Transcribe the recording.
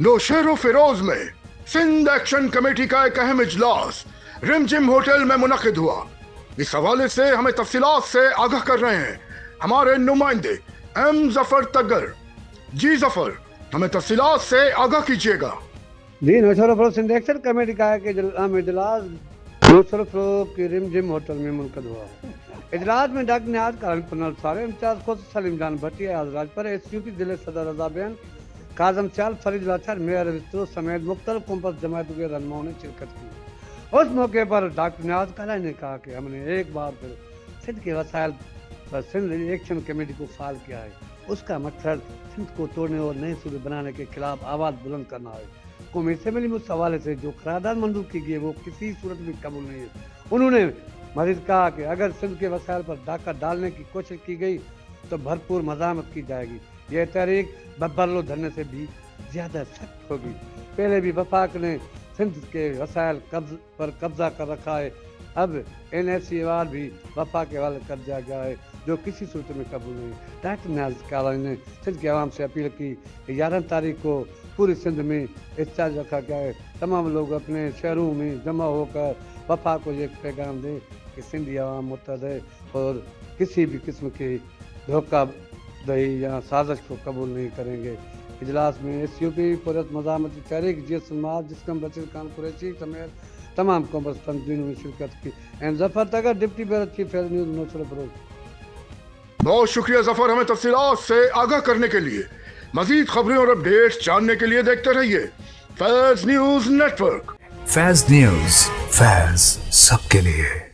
नौशहर फिरोज में Sindh action committee का एक अहम इजलास रिमझिम होटल में मुनक्किद हुआ। इस हवाले से हमें तफसीलात से आगाह कर रहे हैं हमारे नुमाइंदे एम जफर तगर। जी जफर, हमें तफसीलात से आगाह कीजिएगा। जी, नौशहर फिरोज सिंध एक्शन कमेटी का एक अहम इजलास नौशहर फिरोज की रिमझिम होटल में मुनक्किद हुआ। इजलास में डॉक्टर नियाज कालिम पन्नल सारे इंचार्ज खुद सलीम जान भट्टी आज राजपर एसयूपी जिले सदर रजा बेन काजम चाल फरीद लाचार मेयर विस्तृ समेत मुख्तलिफ कॉम्पस जमायतों के रहनुमाओं ने शिरकत की। उस मौके पर डॉक्टर नियाज कालिम ने कहा कि हमने एक बार फिर सिंध के वसाइल पर सिंध एक्शन कमेटी को फाल किया है। उसका मकसद सिंध को तोड़ने और नए सूबे बनाने के खिलाफ आवाज़ बुलंद करना है। कौमी असेंबली में उस हवाले से जो करारदाद मंजूर की गई है वो किसी सूरत में कबूल नहीं है। उन्होंने मजीद कहा कि अगर सिंध के वसाइल पर डाका डालने की कोशिश की गई तो भरपूर मज़ामत की जाएगी। यह तहरीक बबरलो धरने से भी ज़्यादा सख्त होगी। पहले भी वफाक ने सिंध के वसाइल पर कब्जा कर रखा है। अब NFC अवार्ड भी वफाक के हवाले कर दिया गया है जो किसी सूरत में कबूल नहीं। डॉक्टर नियाज कालिम ने सिंध के आवाम से अपील की 11 तारीख को पूरी सिंध में एहतजाज रखा गया है। तमाम लोग अपने शहरों में जमा होकर वफाक को ये पैगाम दें कि सिंधी आवाम मुत्तहद है और किसी भी किस्म की धोखा दही या साजिश को कबूल नहीं करेंगे। इजलास में SUP फौरत मज़ामती तहरीक GS समाज जिसकम बशीर खान कुरैशी समेत तमाम कॉमर्स तंजीमों में शिरकत की। M Zafar Tagar deputy bureau chief fair news Naushahro Feroze. बहुत शुक्रिया जफर, हमें तफसीलात से आगाह करने के लिए। मजीद खबरें और अपडेट्स जानने के लिए देखते रहिए Faiz news network. Faiz news, Faiz सबके लिए।